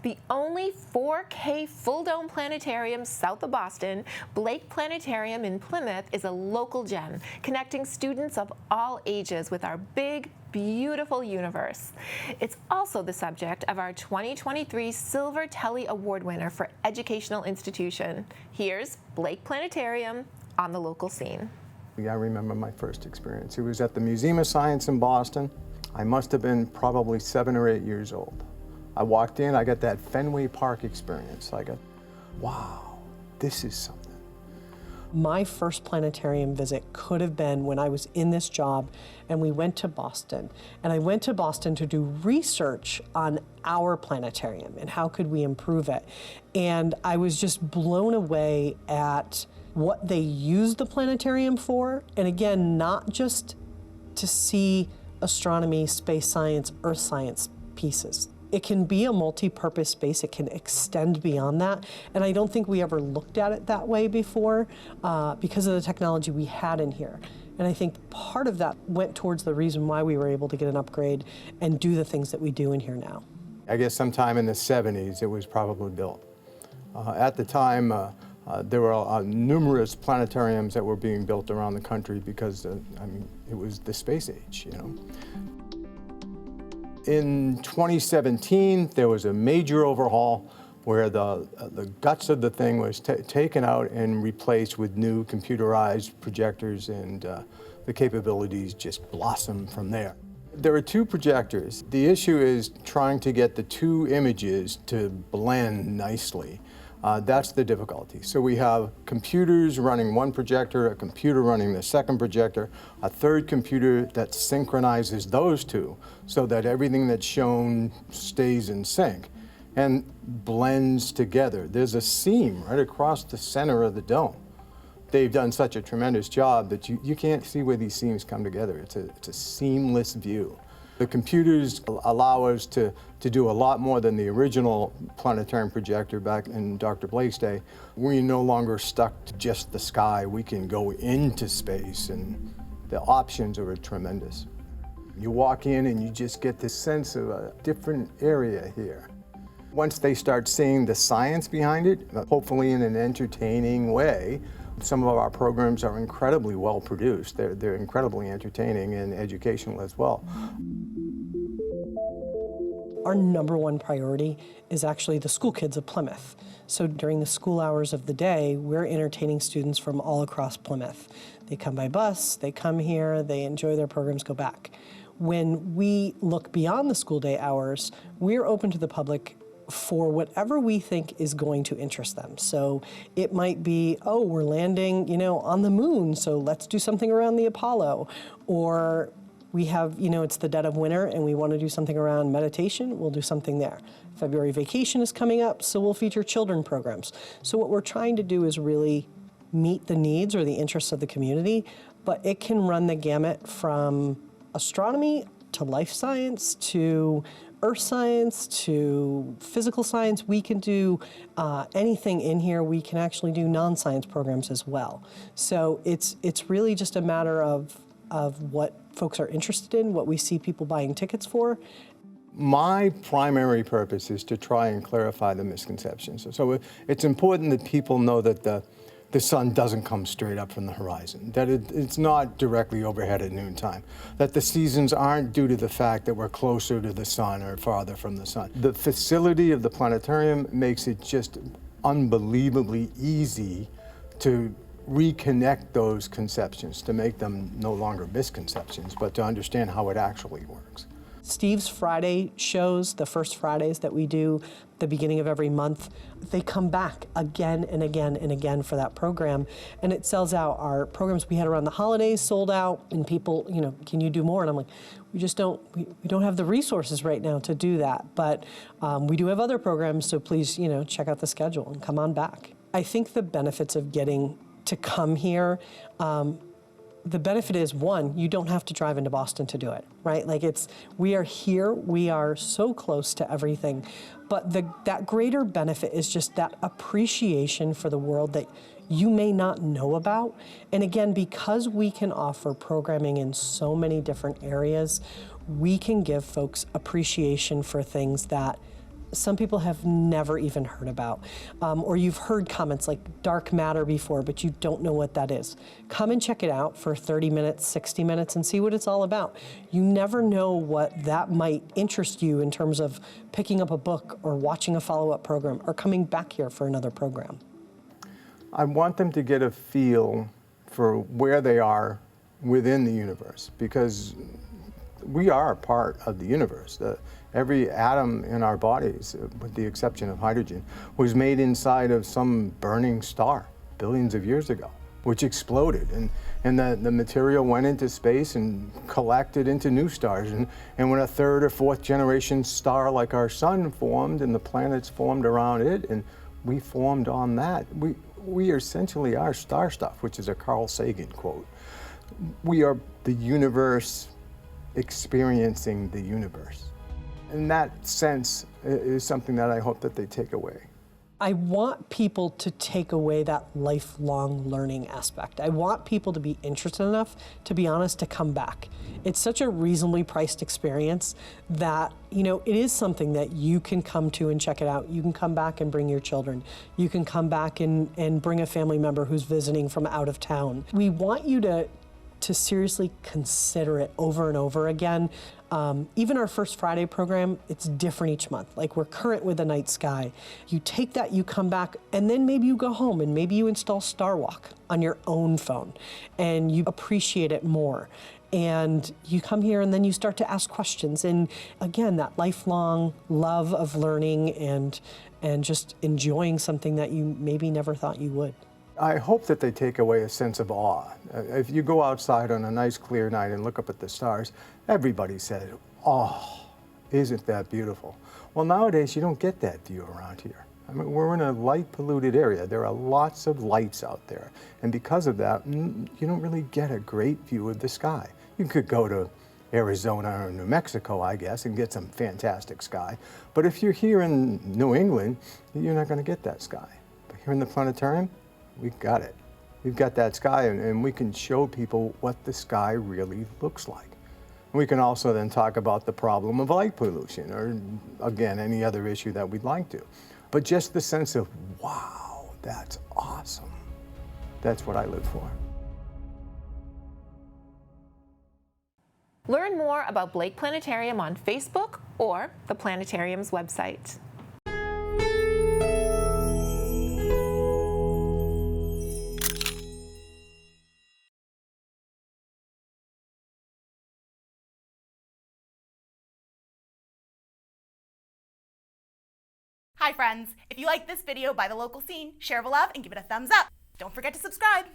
The only 4K full-dome planetarium south of Boston, Blake Planetarium in Plymouth, is a local gem, connecting students of all ages with our big, beautiful universe. It's also the subject of our 2023 Silver Telly Award winner for Educational Institution. Here's Blake Planetarium on the local scene. I remember my first experience. It was at the Museum of Science in Boston. I must have been probably 7 or 8 years old. I walked in, I got that Fenway Park experience. I got, wow, this is something. My first planetarium visit could have been when I was in this job and we went to Boston. And I went to Boston to do research on our planetarium and how could we improve it. And I was just blown away at what they used the planetarium for. And again, not just to see astronomy, space science, earth science pieces. It can be a multi-purpose space. It can extend beyond that. And I don't think we ever looked at it that way before because of the technology we had in here. And I think part of that went towards the reason why we were able to get an upgrade and do the things that we do in here now. I guess sometime in the 70s it was probably built. At the time, there were numerous planetariums that were being built around the country because, I mean, it was the space age, you know. In 2017, there was a major overhaul where the guts of the thing was taken out and replaced with new computerized projectors, and the capabilities just blossomed from there. There are 2 projectors. The issue is trying to get the 2 images to blend nicely. That's the difficulty. So we have computers running one projector, a computer running the second projector, a third computer that synchronizes those 2 so that everything that's shown stays in sync and blends together. There's a seam right across the center of the dome. They've done such a tremendous job that you can't see where these seams come together. It's a seamless view. The computers allow us to do a lot more than the original planetarium projector back in Dr. Blake's day. We're no longer stuck to just the sky. We can go into space, and the options are tremendous. You walk in and you just get this sense of a different area here. Once they start seeing the science behind it, hopefully in an entertaining way, some of our programs are incredibly well produced. They're incredibly entertaining and educational as well. Our #1 priority is actually the school kids of Plymouth. So during the school hours of the day, we're entertaining students from all across Plymouth. They come by bus, they come here, they enjoy their programs, go back. When we look beyond the school day hours, we're open to the public for whatever we think is going to interest them. So it might be, oh, we're landing, you know, on the moon, so let's do something around the Apollo. Or we have, you know, it's the dead of winter and we want to do something around meditation, we'll do something there. February vacation is coming up, so we'll feature children programs. So what we're trying to do is really meet the needs or the interests of the community, but it can run the gamut from astronomy to life science to earth science to physical science. We can do anything in here. We can actually do non-science programs as well. So it's really just a matter of what folks are interested in, what we see people buying tickets for. My primary purpose is to try and clarify the misconceptions. So it's important that people know that the sun doesn't come straight up from the horizon, that it's not directly overhead at noontime, that the seasons aren't due to the fact that we're closer to the sun or farther from the sun. The facility of the planetarium makes it just unbelievably easy to reconnect those conceptions, to make them no longer misconceptions, but to understand how it actually works. Steve's Friday shows, the first Fridays that we do the beginning of every month, they come back again and again and again for that program, and it sells out. Our programs we had around the holidays sold out, and people, you know, can you do more? And I'm like, we just don't, we don't have the resources right now to do that, but we do have other programs, so please, you know, check out the schedule and come on back. I think the benefits of getting to come here, the benefit is, one, you don't have to drive into Boston to do it, right? Like we are here, we are so close to everything, but that greater benefit is just that appreciation for the world that you may not know about. And again, because we can offer programming in so many different areas, we can give folks appreciation for things that some people have never even heard about. Or you've heard comments like dark matter before, but you don't know what that is. Come and check it out for 30 minutes, 60 minutes, and see what it's all about. You never know what that might interest you in terms of picking up a book or watching a follow-up program or coming back here for another program. I want them to get a feel for where they are within the universe, because we are a part of the universe. Every atom in our bodies, with the exception of hydrogen, was made inside of some burning star billions of years ago, which exploded. And the material went into space and collected into new stars. And when a third or fourth generation star like our sun formed and the planets formed around it, and we formed on that, we essentially are star stuff, which is a Carl Sagan quote. We are the universe experiencing the universe. And that sense is something that I hope that they take away. I want people to take away that lifelong learning aspect. I want people to be interested enough, to be honest, to come back. It's such a reasonably priced experience that, you know, it is something that you can come to and check it out. You can come back and bring your children. You can come back and bring a family member who's visiting from out of town. We want you to seriously consider it over and over again. Even our First Friday program, it's different each month. Like, we're current with the night sky. You take that, you come back, and then maybe you go home and maybe you install Star Walk on your own phone and you appreciate it more. And you come here and then you start to ask questions. And again, that lifelong love of learning and just enjoying something that you maybe never thought you would. I hope that they take away a sense of awe. If you go outside on a nice clear night and look up at the stars, everybody says, "Oh, isn't that beautiful?" Well, nowadays you don't get that view around here. I mean, we're in a light polluted area. There are lots of lights out there. And because of that, you don't really get a great view of the sky. You could go to Arizona or New Mexico, I guess, and get some fantastic sky. But if you're here in New England, you're not going to get that sky. But here in the planetarium, we've got it. We've got that sky, and we can show people what the sky really looks like. We can also then talk about the problem of light pollution, or again, any other issue that we'd like to. But just the sense of, wow, that's awesome. That's what I live for. Learn more about Blake Planetarium on Facebook or the Planetarium's website. Hi friends, if you like this video by The Local Scene, share the love and give it a thumbs up. Don't forget to subscribe.